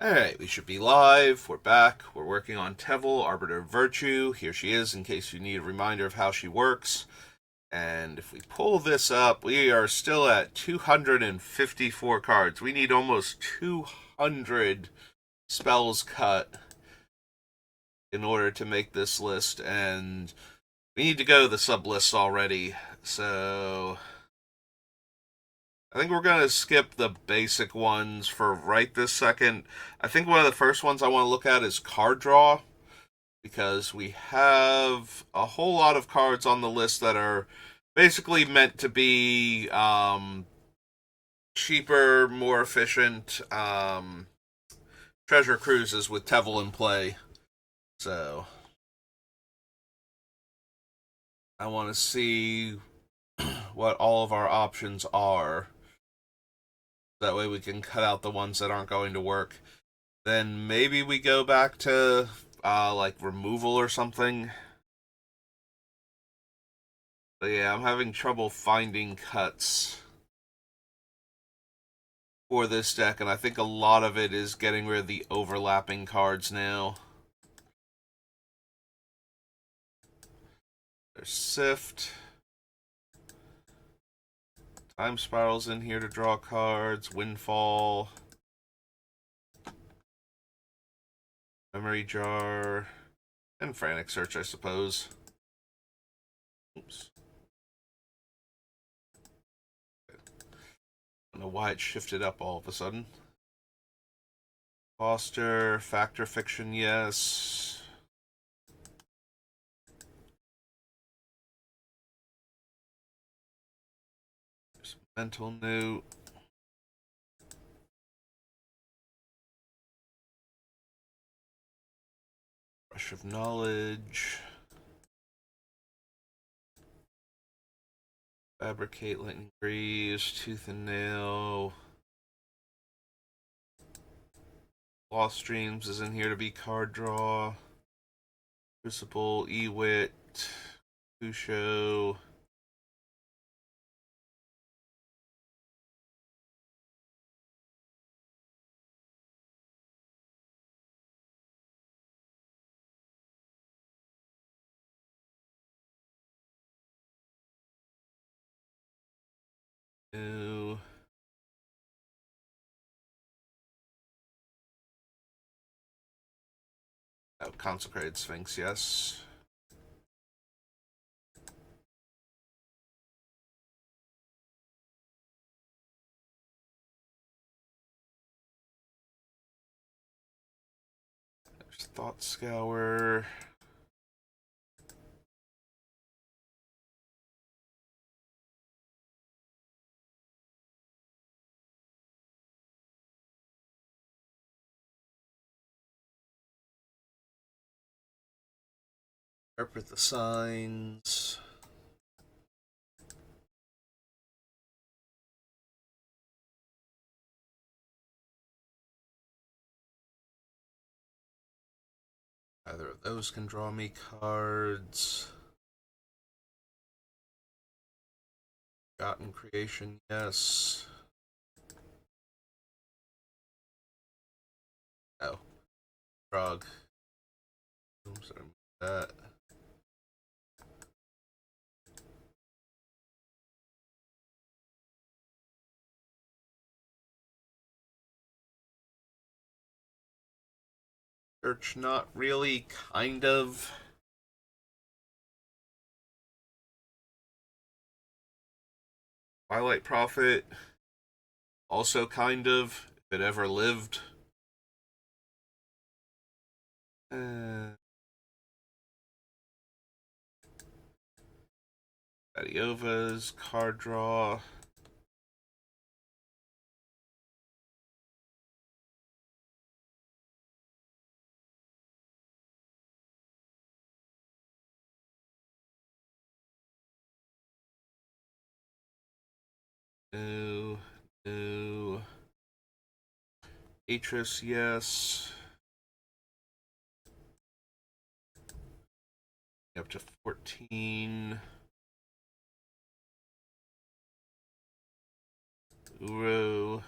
Alright, we should be live. We're back. We're working on Teval, Arbiter of Virtue. Here she is in case you need a reminder of how she works. And if we pull this up, we are still at 254 cards. We need almost 200 spells cut in order to make this list. And we need to go to the sub lists already. So I think we're going to skip the basic ones for right this second. I think one of the first ones I want to look at is card draw, because we have a whole lot of cards on the list that are basically meant to be cheaper, more efficient treasure cruises with Tevel in play. So I want to see what all of our options are. That way we can cut out the ones that aren't going to work. Then maybe we go back to like removal or something. But yeah, I'm having trouble finding cuts for this deck, and I think a lot of it is getting rid of the overlapping cards now. There's Sift. Time Spiral's in here to draw cards. Windfall. Memory Jar. And Frantic Search, I suppose. Oops. I don't know why it shifted up all of a sudden. Foster. Factor Fiction, yes. There's Mental Note. Rush of Knowledge. Fabricate Lightning Greaves. Tooth and Nail. Lost Dreams is in here to be card draw. Crucible, Ewit, Kusho. New. Oh, Consecrated Sphinx, yes. There's Thought Scour. Interpret the Signs. Either of those can draw me cards. Forgotten Creation, yes. Oh, Frog. Oops, I moved that. Search, not really, kind of. Twilight Prophet, also kind of, if it ever lived. Adiova's card draw. No, no. Atris, yes. Up to 14. Uro.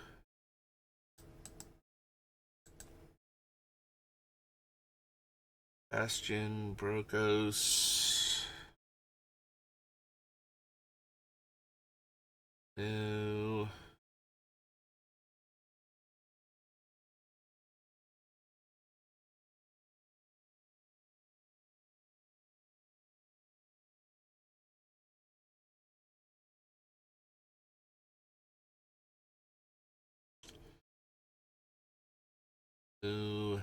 Bastion, Brokos. No. No.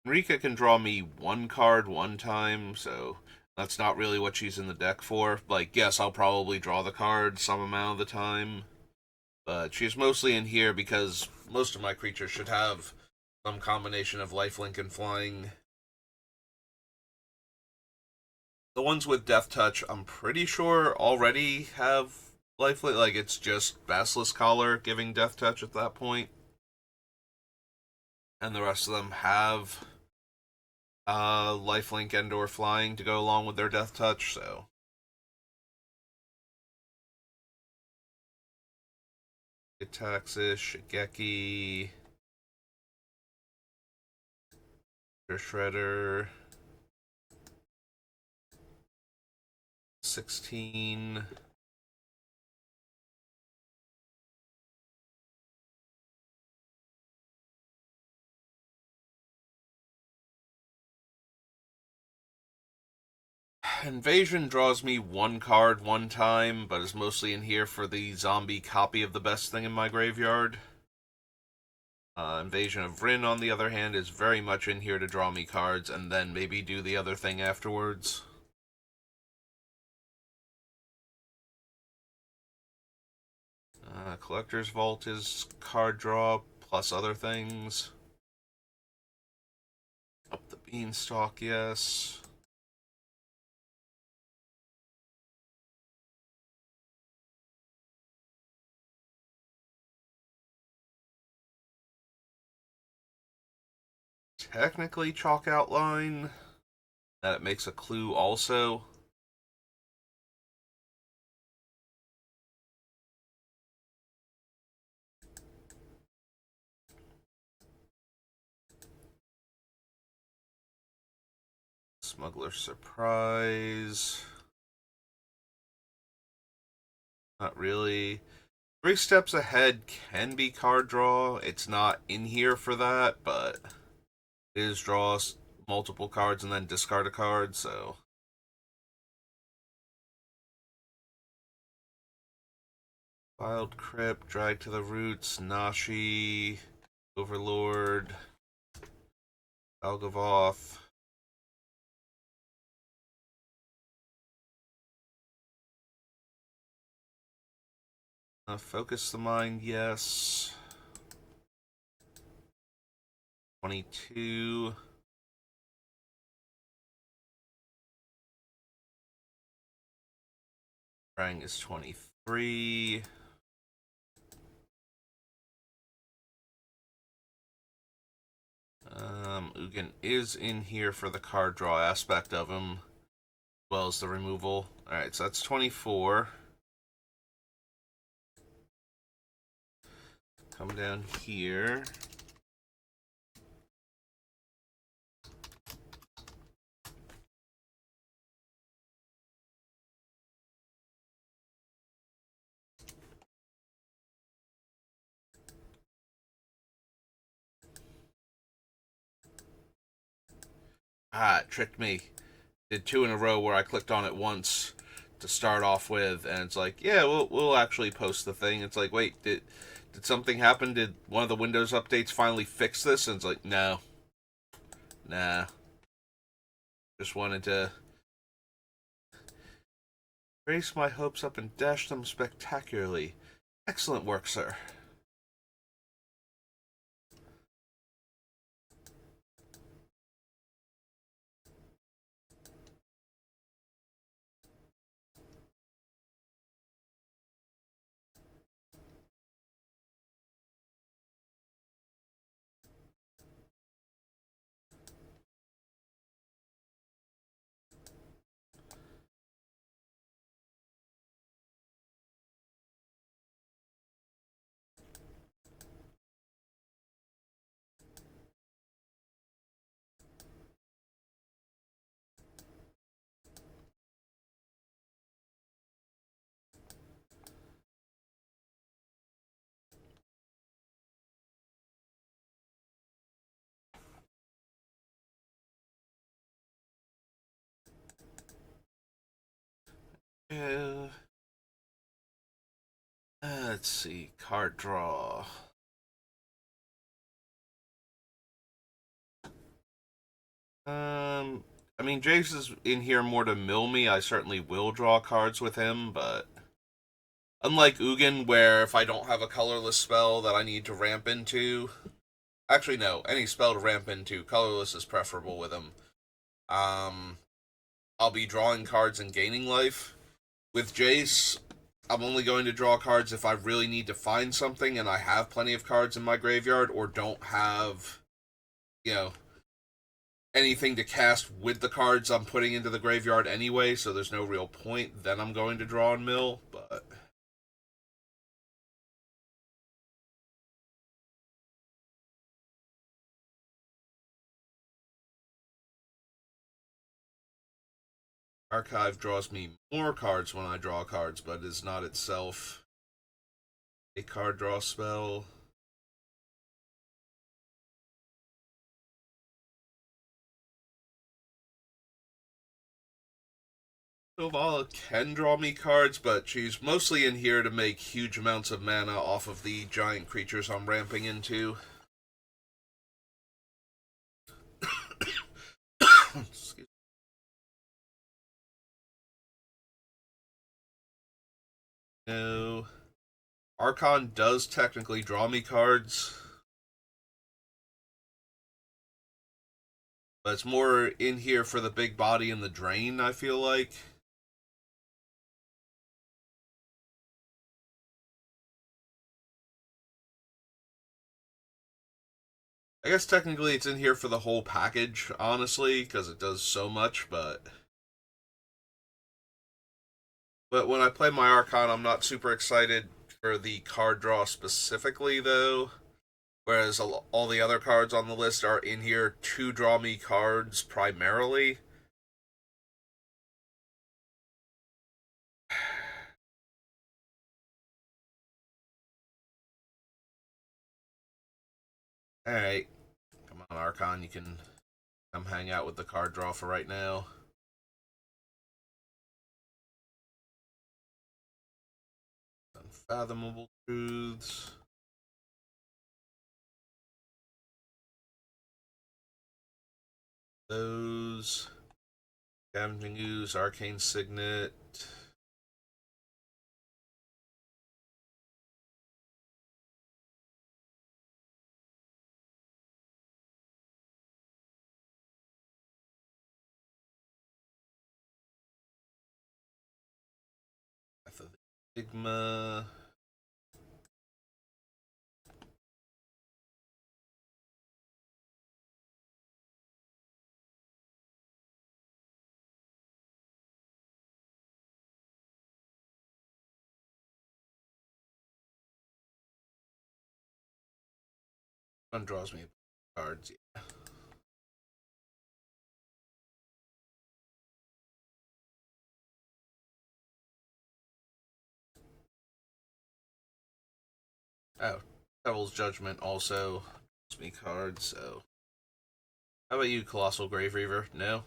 Rika can draw me one card one time, so that's not really what she's in the deck for. Like, yes, I'll probably draw the card some amount of the time, but she's mostly in here because most of my creatures should have some combination of lifelink and flying. The ones with Death Touch, I'm pretty sure already have lifelink. Like, it's just Basilisk Collar giving Death Touch at that point, and the rest of them have lifelink and or flying to go along with their Death Touch, so Taxis, Shigeki, Shredder, 16. Invasion draws me one card one time, but is mostly in here for the zombie copy of the best thing in my graveyard. Invasion of Rin, on the other hand, is very much in here to draw me cards and then maybe do the other thing afterwards. Collector's Vault is card draw plus other things. Up the Beanstalk, yes. Technically Chalk Outline. That it makes a clue also. Smuggler Surprise. Not really. 3 Steps Ahead can be card draw. It's not in here for that, but it is draw multiple cards and then discard a card, so. Wild Crypt, Drag to the Roots, Nashi, Overlord, Algavoth. Focus the Mind, yes. 22. Rang is 23. Ugin is in here for the card draw aspect of him, as well as the removal. Alright, so that's 24. Come down here. Ah, it tricked me. Did 2 in a row where I clicked on it once to start off with, and it's like, yeah, we'll actually post the thing. It's like, wait, did something happen? Did one of the Windows updates finally fix this? And it's like, no, nah. Just wanted to raise my hopes up and dash them spectacularly. Excellent work, sir. Yeah. Let's see. Card draw. I mean, Jace is in here more to mill me. I certainly will draw cards with him, but unlike Ugin, where if I don't have a colorless spell that I need to ramp into, actually no, any spell to ramp into, colorless is preferable with him. I'll be drawing cards and gaining life. With Jace, I'm only going to draw cards if I really need to find something and I have plenty of cards in my graveyard or don't have, you know, anything to cast with the cards I'm putting into the graveyard anyway, so there's no real point. Then I'm going to draw and mill, but Archive draws me more cards when I draw cards, but is not itself a card draw spell. Teval can draw me cards, but she's mostly in here to make huge amounts of mana off of the giant creatures I'm ramping into. No. Archon does technically draw me cards, but it's more in here for the big body and the drain, I feel like. I guess technically it's in here for the whole package, honestly, because it does so much, but when I play my Archon, I'm not super excited for the card draw specifically, though. Whereas all the other cards on the list are in here to draw me cards primarily. Alright. Come on, Archon, you can come hang out with the card draw for right now. Unfathomable truths. Those. Scavenging Ooze, Arcane Signet. Sigma. One draws me cards. Yeah. Oh, Devil's Judgment also draws me cards, so. How about you, Colossal Grave Reaver? No?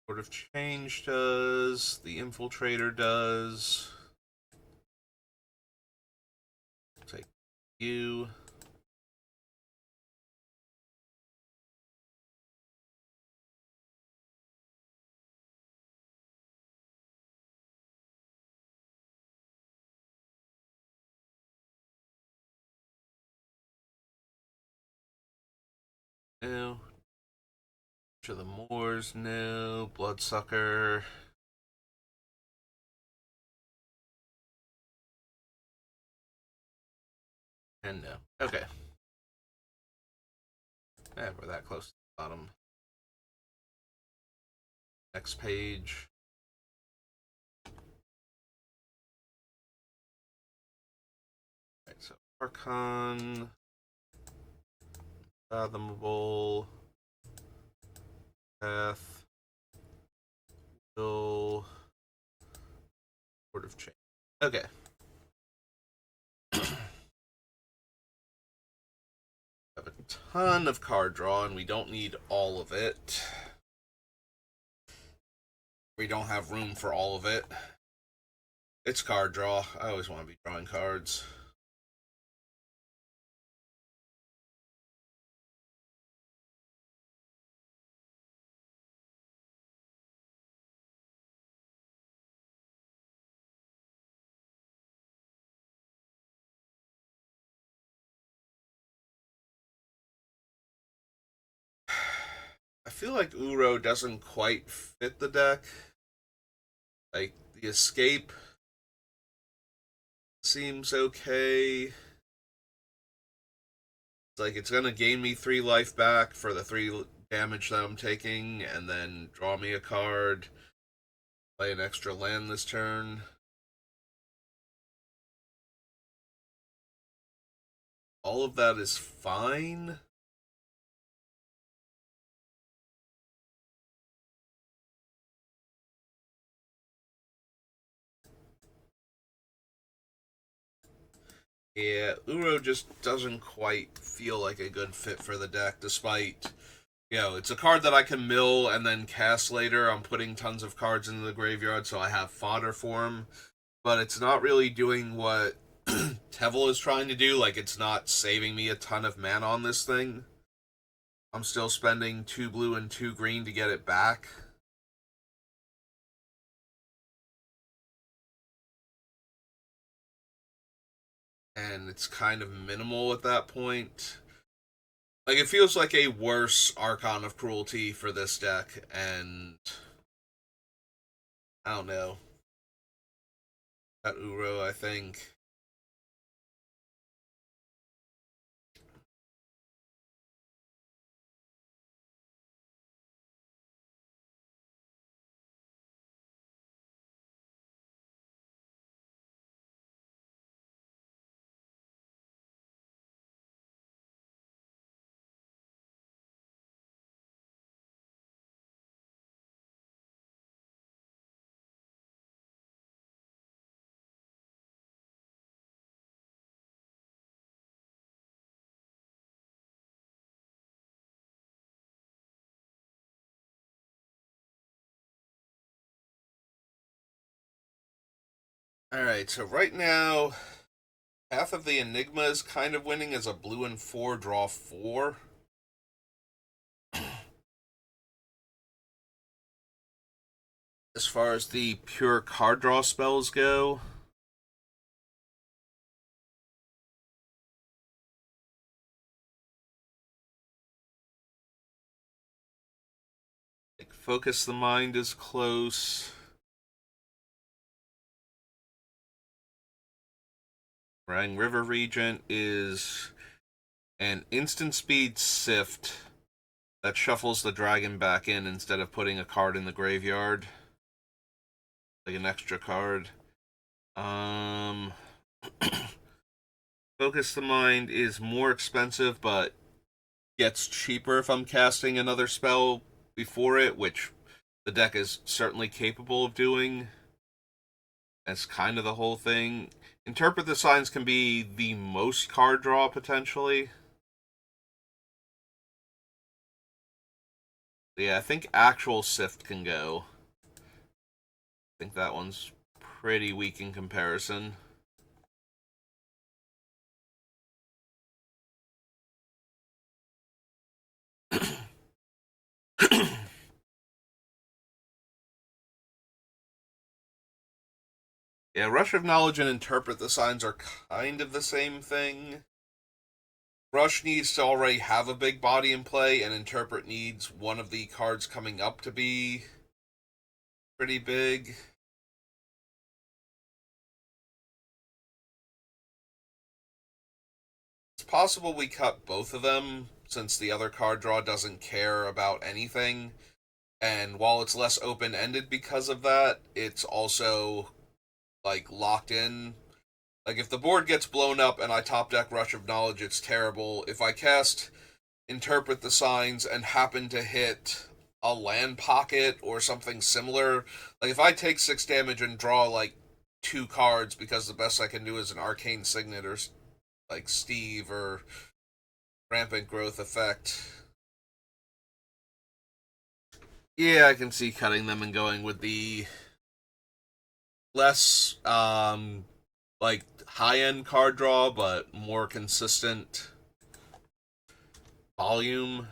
Sort of Change does. The Infiltrator does. Take you. No. To the Moors, no. Bloodsucker. And no. Okay. Yeah, we're that close to the bottom. Next page. Alright, so Archon. Fathomable. Path. Will. Sort of Change. Okay. Have a ton of card draw, and we don't need all of it. We don't have room for all of it. It's card draw. I always want to be drawing cards. I feel like Uro doesn't quite fit the deck. Like, the escape seems okay. It's like it's gonna gain me 3 life back for the 3 damage that I'm taking, and then draw me a card, play an extra land this turn. All of that is fine. Yeah, Uro just doesn't quite feel like a good fit for the deck, despite, it's a card that I can mill and then cast later. I'm putting tons of cards into the graveyard, so I have fodder for him. But it's not really doing what Teval is trying to do. Like, it's not saving me a ton of mana on this thing. I'm still spending 2 blue and 2 green to get it back. And it's kind of minimal at that point. Like, it feels like a worse Archon of Cruelty for this deck, and I don't know. That Uro, I think. Alright, so right now, half of the Enigma is kind of winning as a blue and 4, draw 4. As far as the pure card draw spells go, like, Focus the Mind is close. Rang River Regent is an instant speed sift that shuffles the dragon back in instead of putting a card in the graveyard. Like an extra card. Focus the Mind is more expensive, but gets cheaper if I'm casting another spell before it, which the deck is certainly capable of doing. That's kind of the whole thing. Interpret the Signs can be the most card draw, potentially. Yeah, I think actual Sift can go. I think that one's pretty weak in comparison. Yeah, Rush of Knowledge and Interpret the Signs are kind of the same thing. Rush needs to already have a big body in play, and Interpret needs one of the cards coming up to be pretty big. It's possible we cut both of them, since the other card draw doesn't care about anything. And while it's less open-ended because of that, it's also, like, locked in. Like, if the board gets blown up and I top deck Rush of Knowledge, it's terrible. If I cast Interpret the Signs and happen to hit a land pocket or something similar, like, if I take 6 damage and draw, like, 2 cards because the best I can do is an Arcane Signet or, like, Steve or Rampant growth effect. Yeah, I can see cutting them and going with the less like high end card draw, but more consistent volume.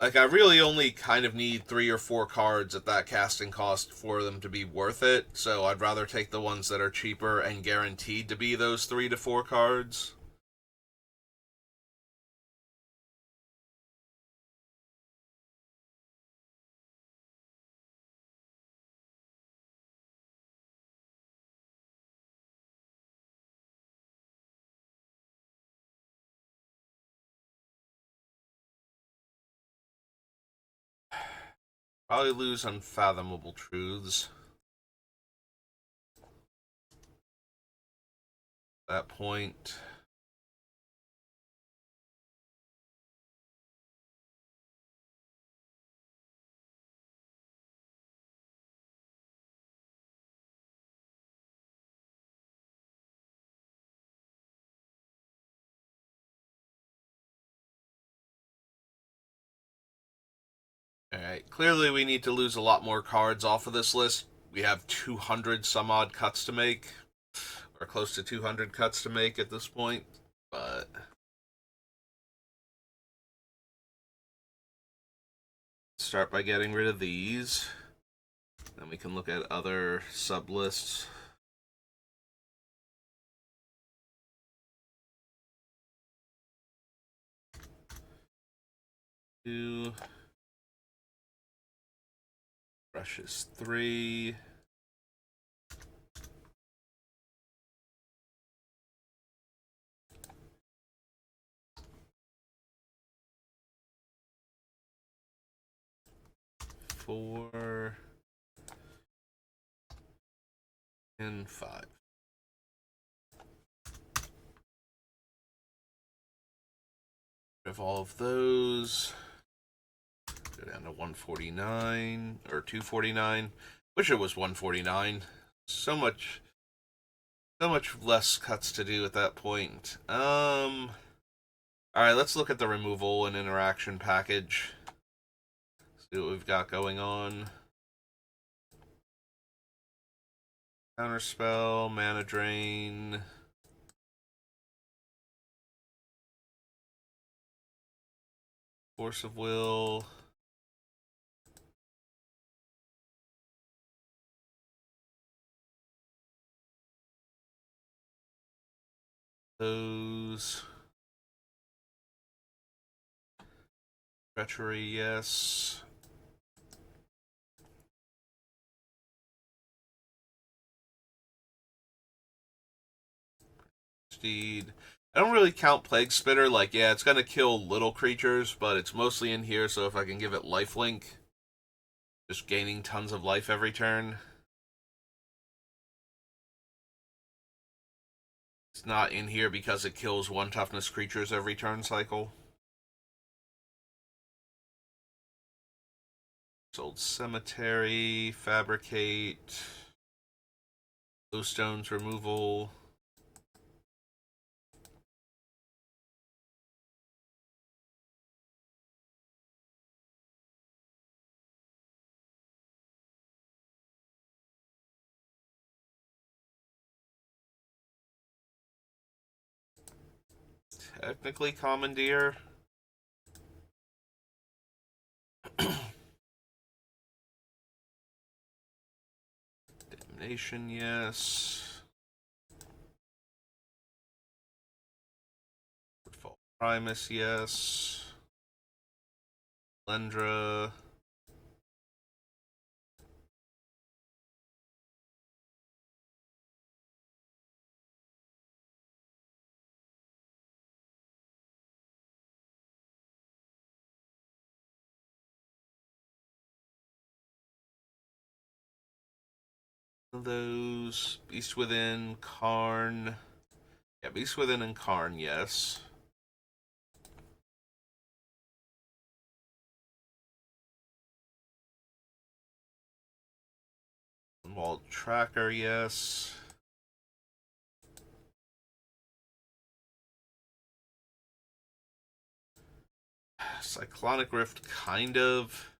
Like, I really only kind of need 3 or 4 cards at that casting cost for them to be worth it, so I'd rather take the ones that are cheaper and guaranteed to be those 3 to 4 cards. Probably lose Unfathomable Truths at that point. Alright, clearly we need to lose a lot more cards off of this list. We have 200 some odd cuts to make, or close to 200 cuts to make at this point, but start by getting rid of these. Then we can look at other sub lists. Two. Brushes 3. Four. And 5. Of all of those, go down to 149 or 249. Wish it was 149. So much less cuts to do at that point. All right, let's look at the removal and interaction package. See what we've got going on. Counterspell, mana drain. Force of will. Those. Treachery, yes. Steed. I don't really count Plague Spitter. Like, yeah, it's gonna kill little creatures, but it's mostly in here, so if I can give it lifelink, just gaining tons of life every turn. It's not in here because it kills 1 toughness creatures every turn cycle. Sold Cemetery, Fabricate, Bluestones removal. Technically Commandeer. Damnation, yes. Woodfall Primus, yes. Lendra. Those. Beast Within, Karn. Yeah, Beast Within and Karn, yes. Walled Tracker, yes. Cyclonic Rift, kind of.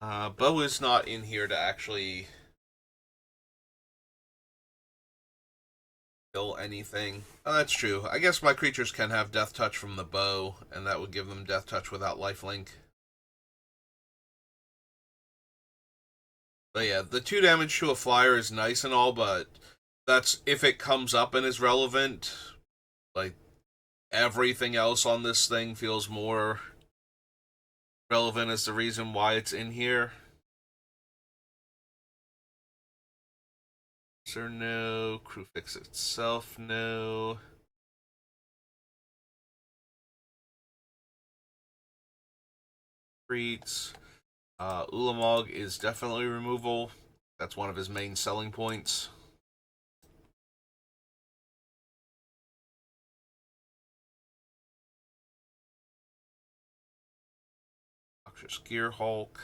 Bo is not in here to actually kill anything. Oh, that's true. I guess my creatures can have Death Touch from the bow, and that would give them Death Touch without lifelink. But yeah, the 2 damage to a flyer is nice and all, but that's if it comes up and is relevant. Like, everything else on this thing feels more relevant as the reason why it's in here. Sir, no. Crew Fix itself, no. Treats. Ulamog is definitely removal. That's one of his main selling points. Noxious Gear Hulk.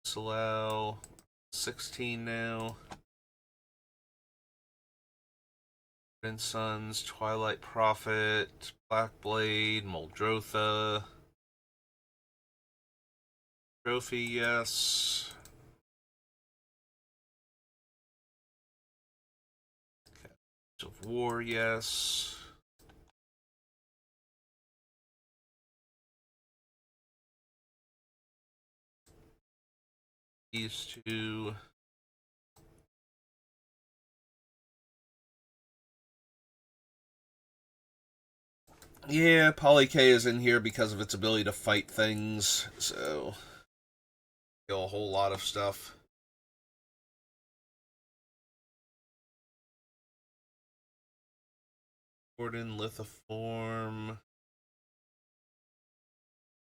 Disallow. 16 now. Rin Sons, Twilight Prophet, Black Blade, Muldrotha. Trophy, yes. Cats of War, yes. These two. Yeah, Poly K is in here because of its ability to fight things, so kill a whole lot of stuff. Gordon, Lithoform,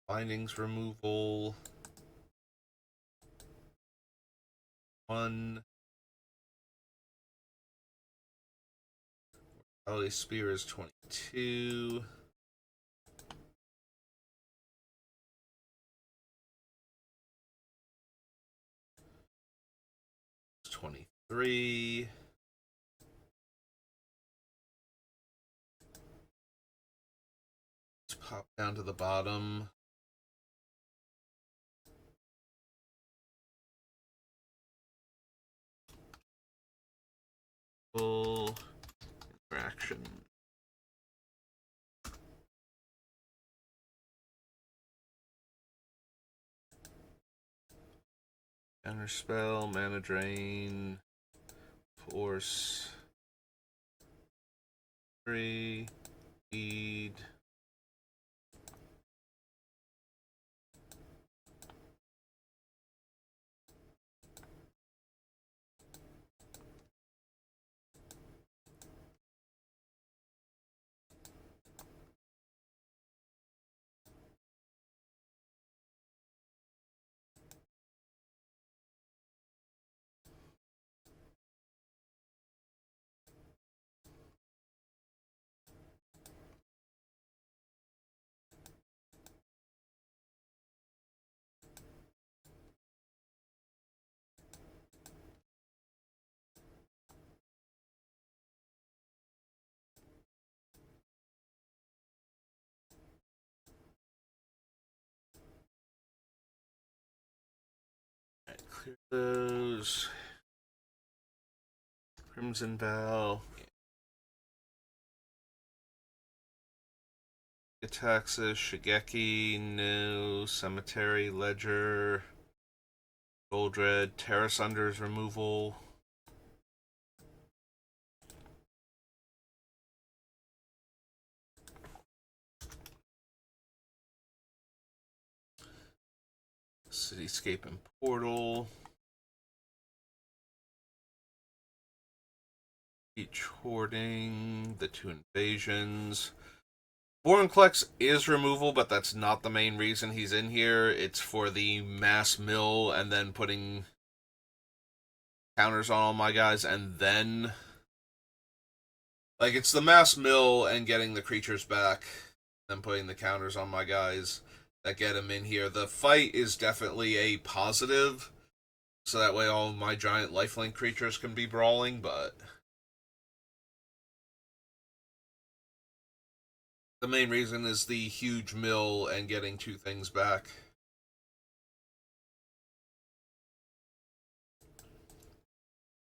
Bindings removal, 1. Poly Spear is 22. It's 23. Let's pop down to the bottom. Full interaction. Counterspell, mana drain, force, 3, speed. Clear those. Crimson Vow. Ataxis, Shigeki, no. Cemetery, Ledger, Goldred, Terra Sunder's removal. Cityscape and Portal. Beach Hoarding, the 2 invasions. Vorinclex is removal, but that's not the main reason he's in here. It's for the mass mill and then putting counters on all my guys, and then like it's the mass mill and getting the creatures back, then putting the counters on my guys. that get him in here. The fight is definitely a positive, so that way all my giant lifelink creatures can be brawling, but the main reason is the huge mill and getting two things back.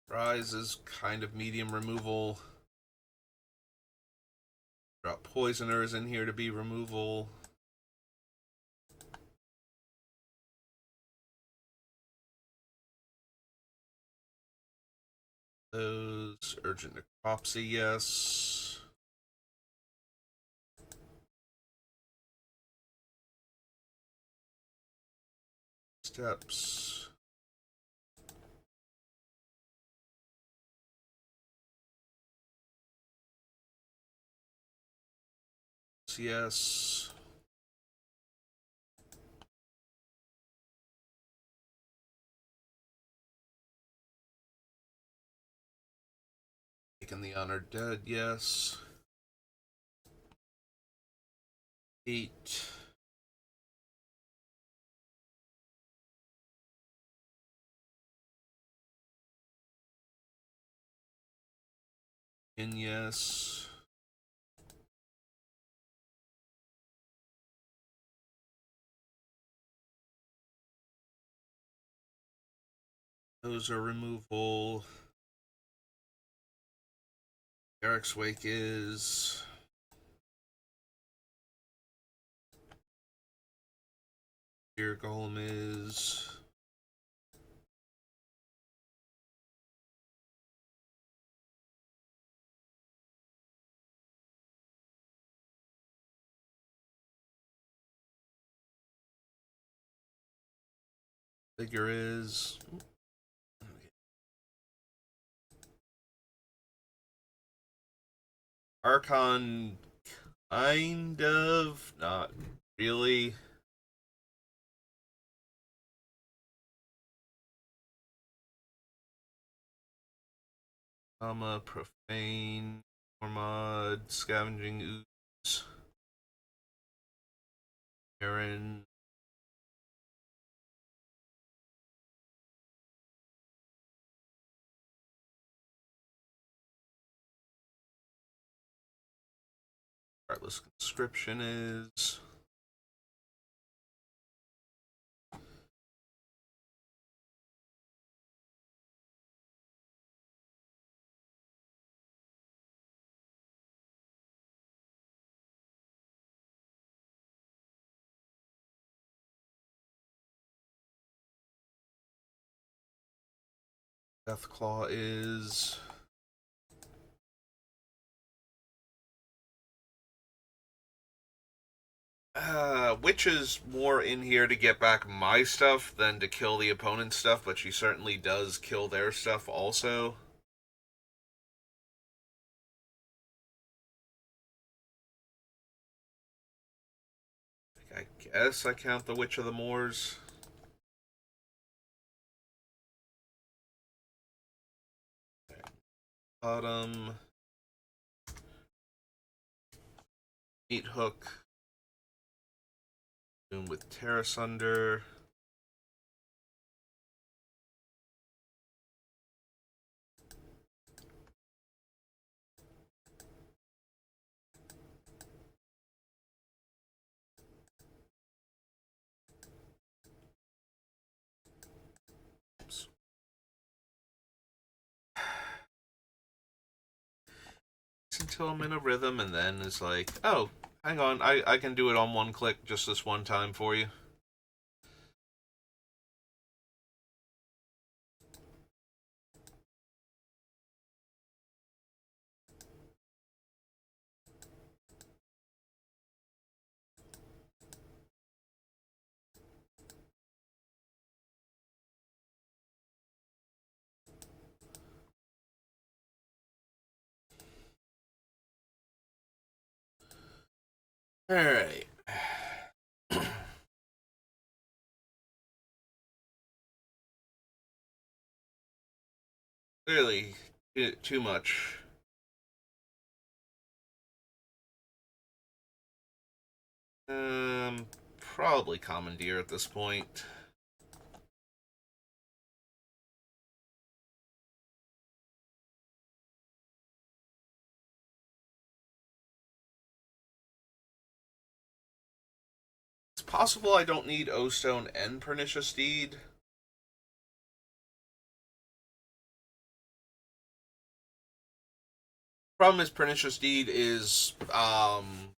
Rise is kind of medium removal. Drop Poisoners in here to be removal. Those. Urgent Necropsy, yes. Steps. Yes. Taking the Honored Dead, yes. 8. And yes. Those are removal. Eric's Wake is. Spear Golem is. Figure is. Archon, kind of. Not really. Profane, Ormod, Scavenging Ooze, Aaron. Heartless Conscription is. Deathclaw is. Witch is more in here to get back my stuff than to kill the opponent's stuff, but she certainly does kill their stuff also. I guess I count the Witch of the Moors. Bottom. Meat Hook. Doom with Terrasunder. Until I'm in a rhythm, and then it's like, oh, hang on, I can do it on one click just this one time for you. Alright. Clearly, too much. probably commandeer at this point. It's possible I don't need O-Stone and Pernicious Deed. Problem is, Pernicious Deed is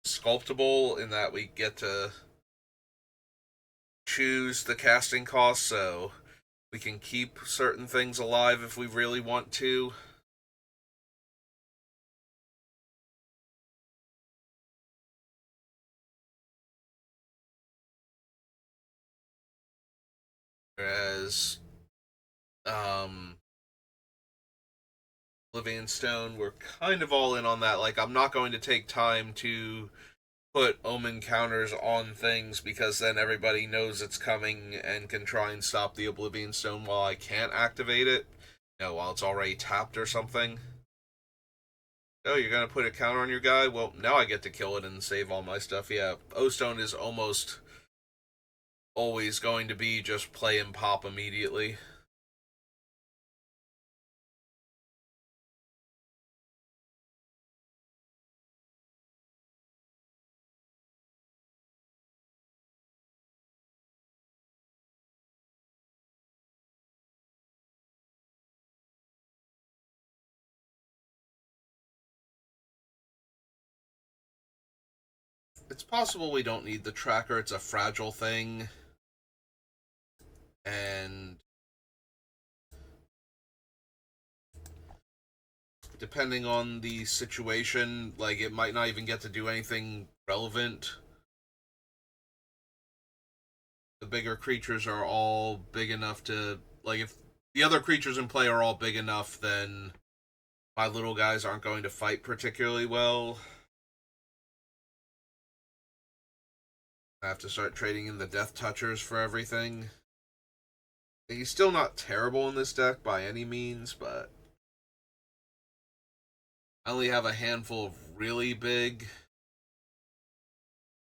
sculptable in that we get to choose the casting cost, so we can keep certain things alive if we really want to. Whereas, um, Oblivion Stone, we're kind of all in on that. Like, I'm not going to take time to put omen counters on things because then everybody knows it's coming and can try and stop the Oblivion Stone while I can't activate it. You know, while it's already tapped or something. Oh, you're gonna put a counter on your guy? Well, now I get to kill it and save all my stuff. Yeah, O-Stone is almost always going to be just play and pop immediately. It's possible we don't need the tracker. It's a fragile thing. And depending on the situation, like, it might not even get to do anything relevant. The bigger creatures are all big enough to, like, if the other creatures in play are all big enough, then my little guys aren't going to fight particularly well. I have to start trading in the Death Touchers for everything. He's still not terrible in this deck by any means, but I only have a handful of really big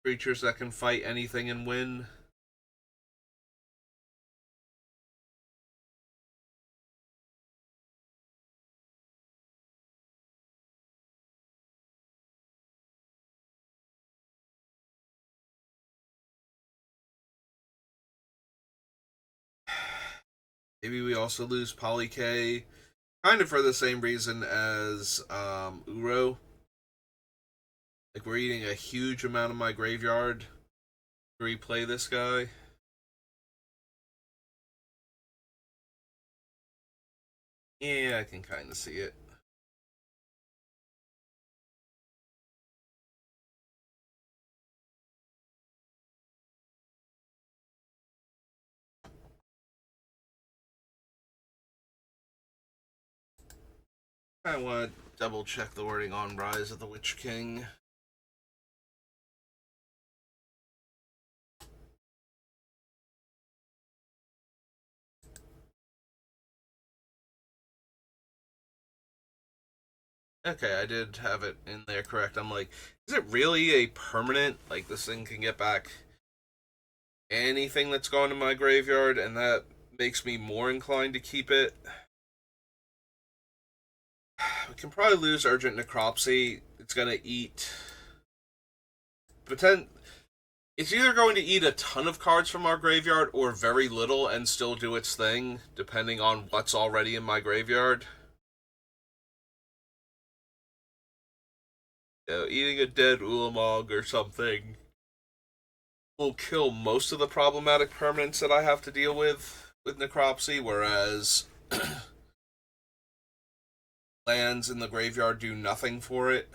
creatures that can fight anything and win. Maybe we also lose Poly K, kind of for the same reason as Uro. Like, we're eating a huge amount of my graveyard to replay this guy. Yeah, I can kind of see it. I want to double check the wording on Rise of the Witch King. Okay, I did have it in there correct. I'm like, is it really a permanent? Like, this thing can get back anything that's gone to my graveyard, and that makes me more inclined to keep it. We can probably lose Urgent Necropsy. It's gonna eat. Pretend it's either going to eat a ton of cards from our graveyard or very little and still do its thing, depending on what's already in my graveyard. You know, eating a dead Ulamog or something will kill most of the problematic permanents that I have to deal with Necropsy, whereas lands in the graveyard do nothing for it.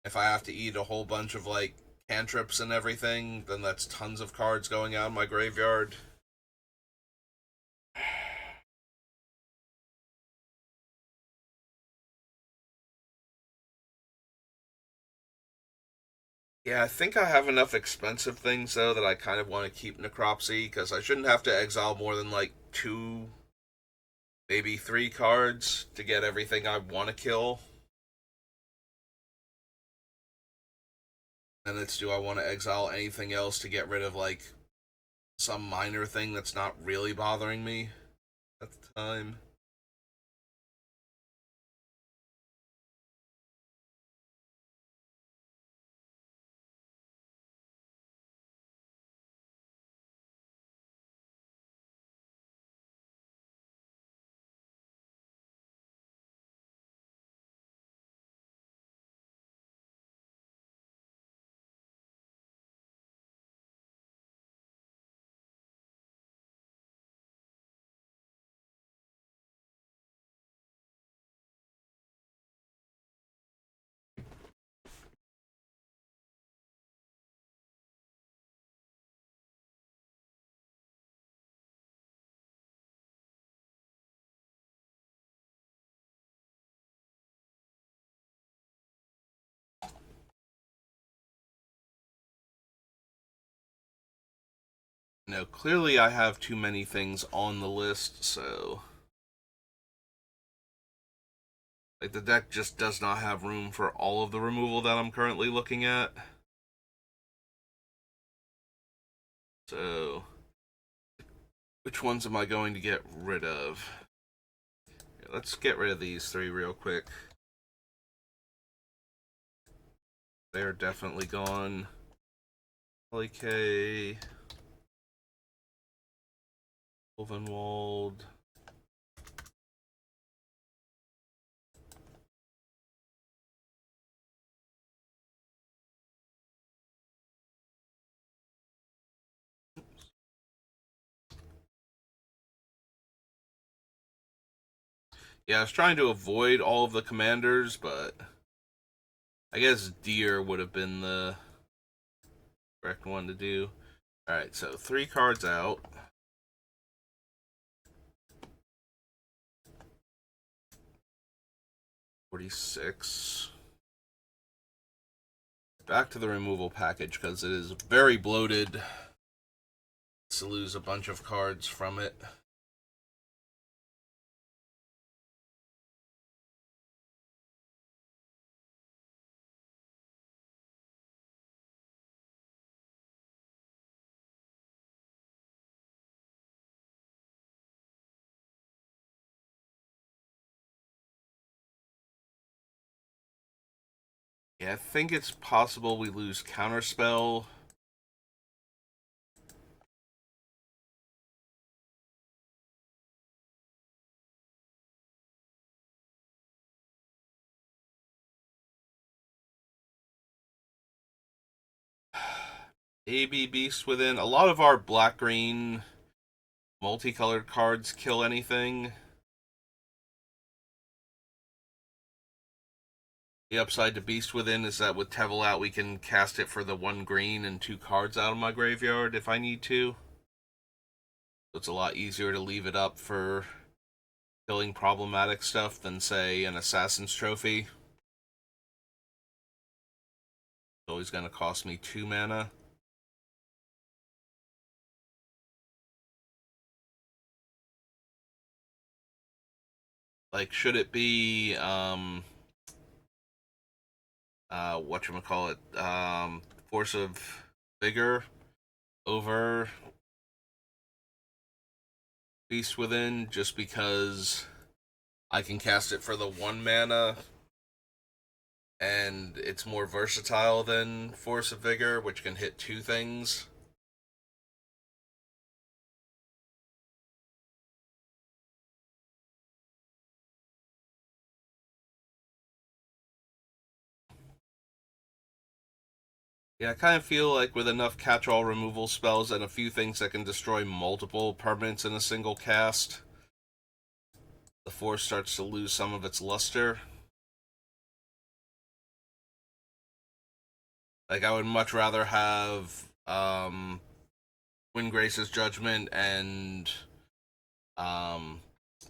If I have to eat a whole bunch of, like, cantrips and everything, then that's tons of cards going out in my graveyard. Yeah, I think I have enough expensive things, though, that I kind of want to keep Necropsy, because I shouldn't have to exile more than, like, two, maybe three cards to get everything I want to kill. And it's, do I want to exile anything else to get rid of, like, some minor thing that's not really bothering me at the time? No, clearly I have too many things on the list, so like the deck just does not have room for all of the removal that I'm currently looking at. So, which ones am I going to get rid of? Yeah, let's get rid of these three real quick. They're definitely gone. LK, Ulvenwald. Yeah, I was trying to avoid all of the commanders, but I guess Deer would have been the correct one to do. Alright, so 3 cards out. 46. Back to the removal package because it is very bloated to lose a bunch of cards from it. Yeah, I think it's possible we lose Counterspell. AB Beast Within. A lot of our black-green multicolored cards kill anything. The upside to Beast Within is that with Teval out, we can cast it for the 1 green and 2 cards out of my graveyard if I need to. So it's a lot easier to leave it up for killing problematic stuff than, say, an Assassin's Trophy. It's always going to cost me 2 mana. Like, should it be, whatchamacallit, Force of Vigor over Beast Within just because I can cast it for the 1 mana and it's more versatile than Force of Vigor, which can hit 2 things. Yeah, I kind of feel like with enough catch-all removal spells and a few things that can destroy multiple permanents in a single cast, the Force starts to lose some of its luster. Like, I would much rather have Windgrace's Judgment and um,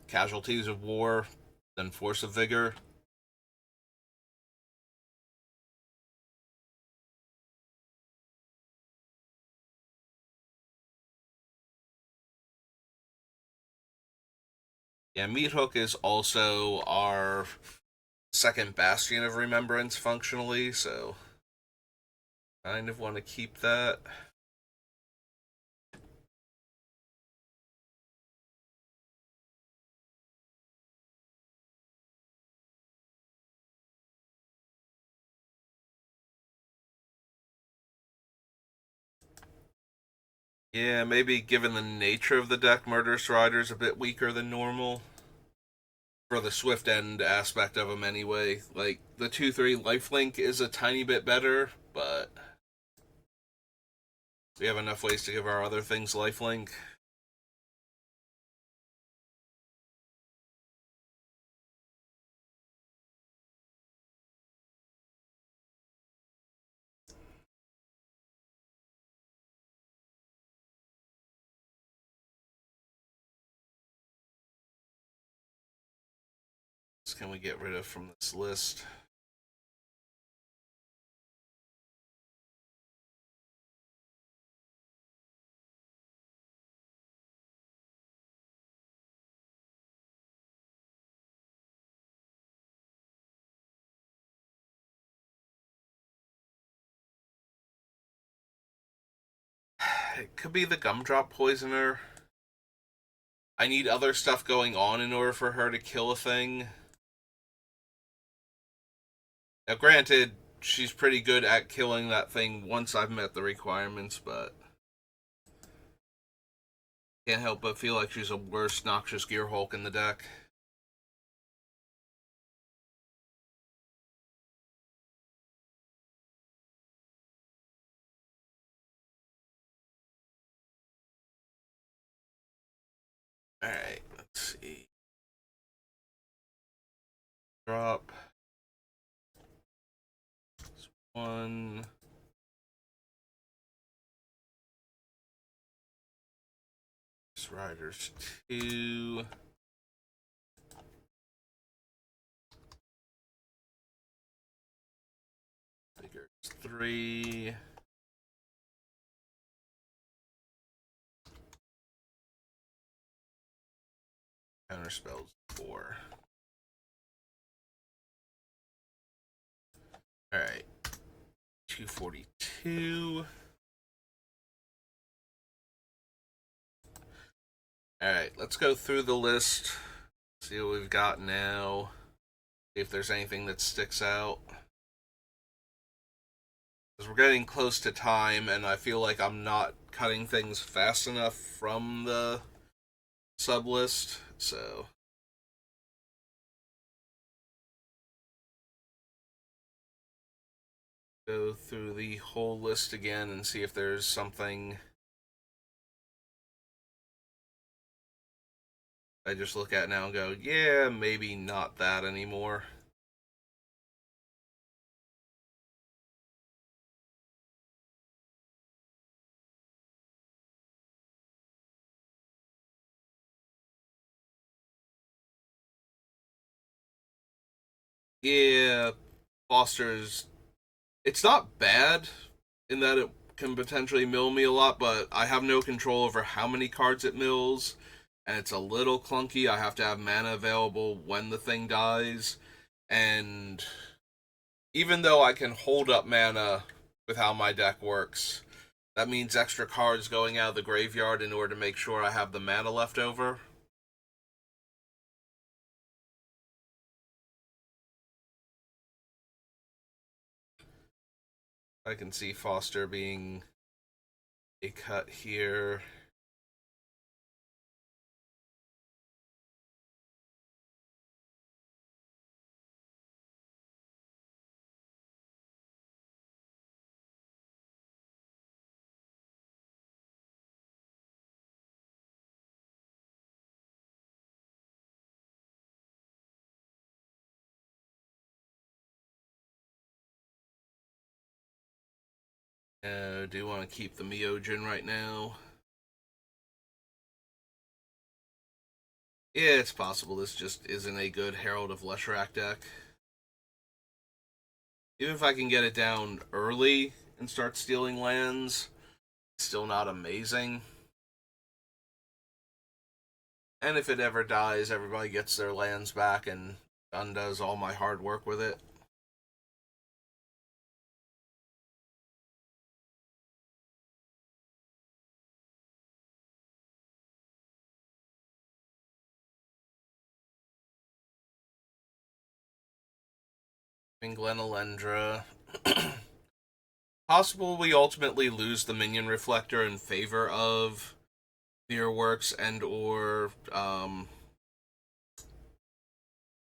Casualties of War than Force of Vigor. Yeah, Meat Hook is also our second Bastion of Remembrance functionally, so Kind of want to keep that. Yeah, maybe given the nature of the deck, Murderous Rider's a bit weaker than normal. For the swift end aspect of them, anyway. Like, the 2-3 lifelink is a tiny bit better, but we have enough ways to give our other things lifelink. What can we get rid of from this list? It could be the Gumdrop Poisoner. I need other stuff going on in order for her to kill a thing. Now, granted, she's pretty good at killing that thing once I've met the requirements, but can't help but feel like she's a worse Noxious Gearhulk in the deck. Alright, let's see. Drop. One. Riders 2. Figures 3. Counterspells 4. Alright. 242. Alright, let's go through the list. See what we've got now. See if there's anything that sticks out. Because we're getting close to time, and I feel like I'm not cutting things fast enough from the sub list, so. Go through the whole list again and see if there's something I just look at now and go, yeah, maybe not that anymore. Yeah, Foster's. It's not bad in that it can potentially mill me a lot, but I have no control over how many cards it mills, and it's a little clunky. I have to have mana available when the thing dies, and even though I can hold up mana with how my deck works, that means extra cards going out of the graveyard in order to make sure I have the mana left over. I can see Foster being a cut here. Do you want to keep the Myojin right now? Yeah, it's possible this just isn't a good Herald of Leshrac deck. Even if I can get it down early and start stealing lands, it's still not amazing. And if it ever dies, everybody gets their lands back and undoes all my hard work with it. Glenalendra. Possible we ultimately lose the minion reflector in favor of Mirrorworks and or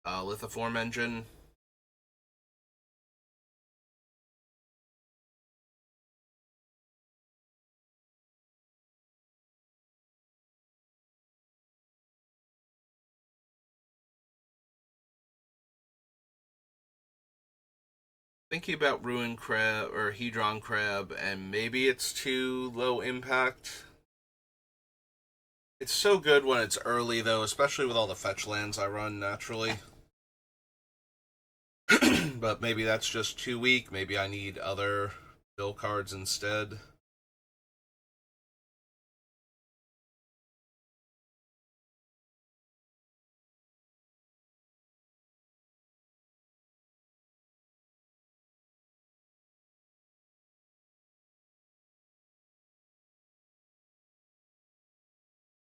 Lithoform engine. Thinking about Ruin Crab or Hedron Crab, and maybe it's too low impact. It's so good when it's early, though, especially with all the fetch lands I run naturally. But maybe that's just too weak. Maybe I need other bill cards instead.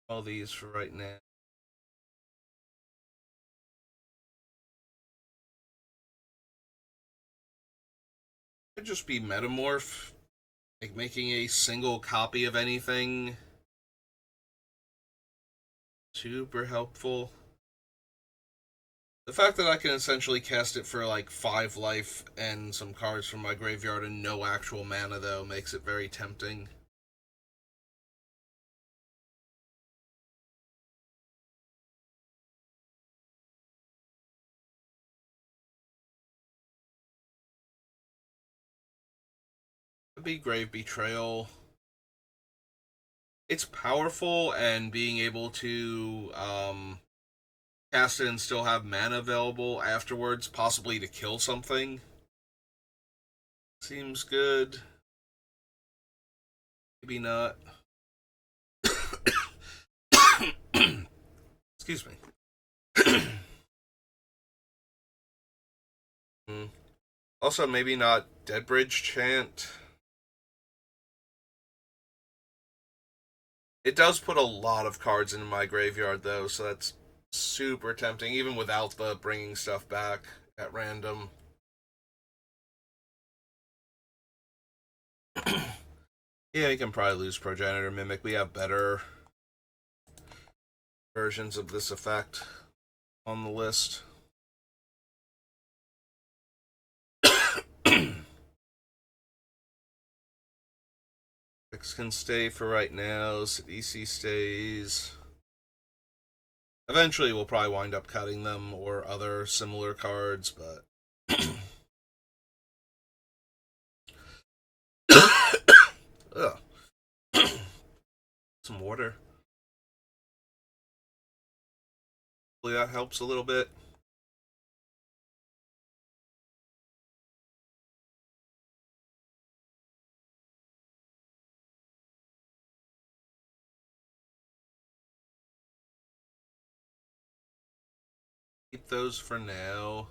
All these for right now. Could just be Metamorph. Like making a single copy of anything. Super helpful. The fact that I can essentially cast it for like 5 life and some cards from my graveyard and no actual mana, though, makes it very tempting. Could be Grave Betrayal. It's powerful, and being able to cast it and still have mana available afterwards, possibly to kill something, seems good. Maybe not. Excuse me. Also, maybe not Deadbridge Chant. It does put a lot of cards into my graveyard, though, so that's super tempting, even without the bringing stuff back at random. Yeah, you can probably lose Progenitor Mimic. We have better versions of this effect on the list. X can stay for right now. Sidisi stays. Eventually, we'll probably wind up cutting them or other similar cards, but. Ugh. Some water. Hopefully, that helps a little bit. Keep those for now.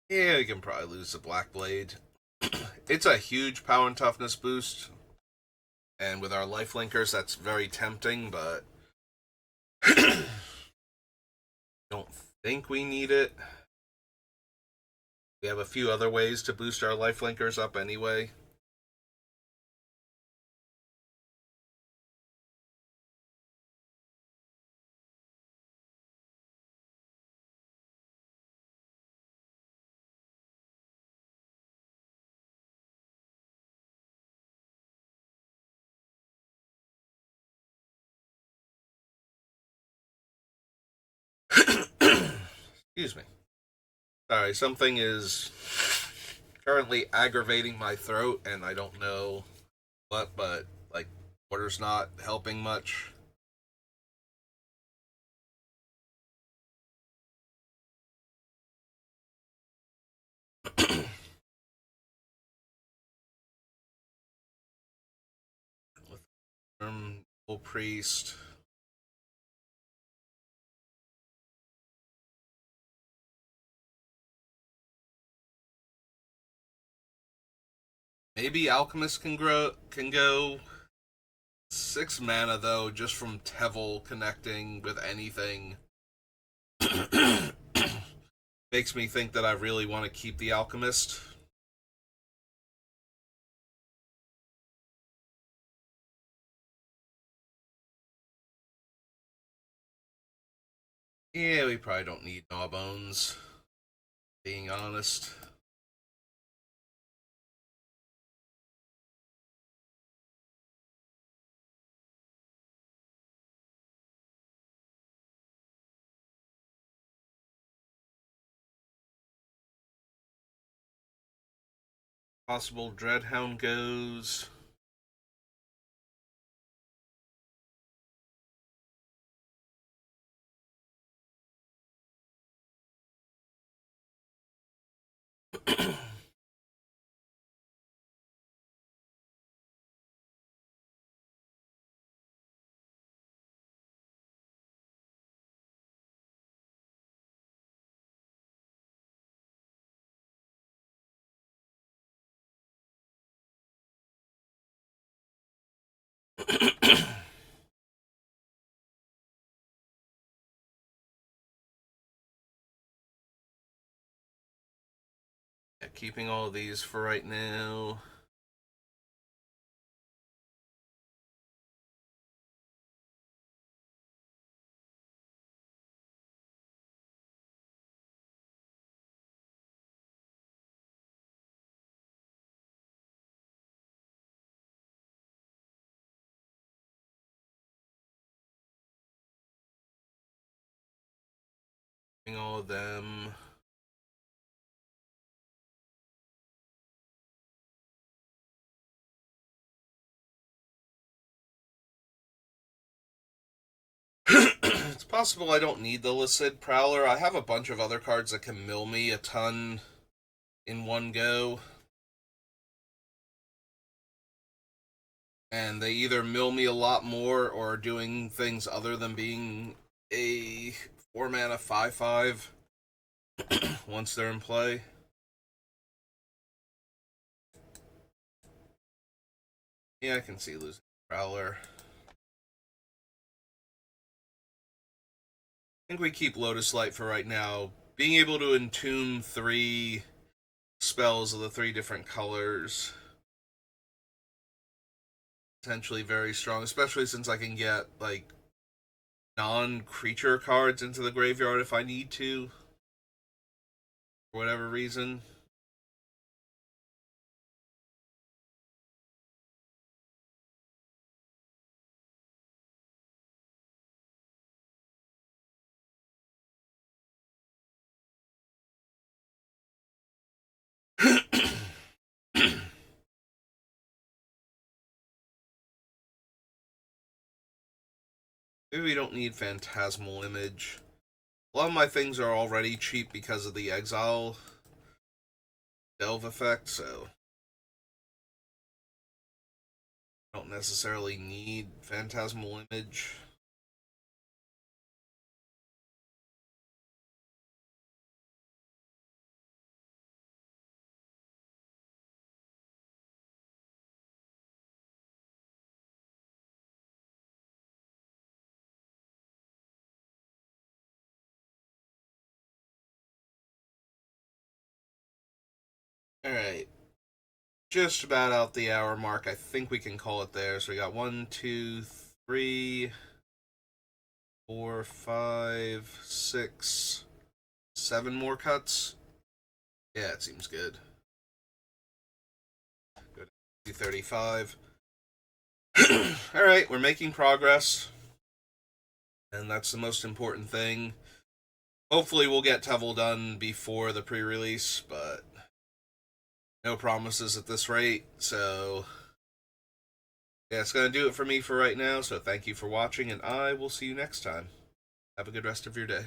Yeah, we can probably lose the Black Blade. It's a huge power and toughness boost, and with our life linkers, that's very tempting, but don't think we need it. We have a few other ways to boost our life linkers up anyway. Excuse me. Sorry, something is currently aggravating my throat, and I don't know what, but like water's not helping much. With Priest. Maybe Alchemist can go 6 mana though, just from Teval connecting with anything. Makes me think that I really want to keep the Alchemist. Yeah, we probably don't need Gnawbones, being honest. Possible Dreadhound goes. Yeah, keeping all of these for right now. Keeping all of them. It's possible I don't need the Lycid Prowler. I have a bunch of other cards that can mill me a ton in one go. And they either mill me a lot more or are doing things other than being a 4-mana 5/5 once they're in play. Yeah, I can see losing Prowler. I think we keep Lotus Light for right now. Being able to entomb 3 spells of the 3 different colors, potentially very strong, especially since I can get, like, non-creature cards into the graveyard if I need to, for whatever reason. Maybe we don't need Phantasmal Image. A lot of my things are already cheap because of the Exile Delve effect, so I don't necessarily need Phantasmal Image. Alright. Just about out the hour mark. I think we can call it there. So we got 1, 2, 3, 4, 5, 6, 7 more cuts. Yeah, it seems good. Go to 235. Alright, we're making progress. And that's the most important thing. Hopefully we'll get Teval done before the pre-release, but no promises at this rate. So yeah, it's going to do it for me for right now. So thank you for watching, and I will see you next time. Have a good rest of your day.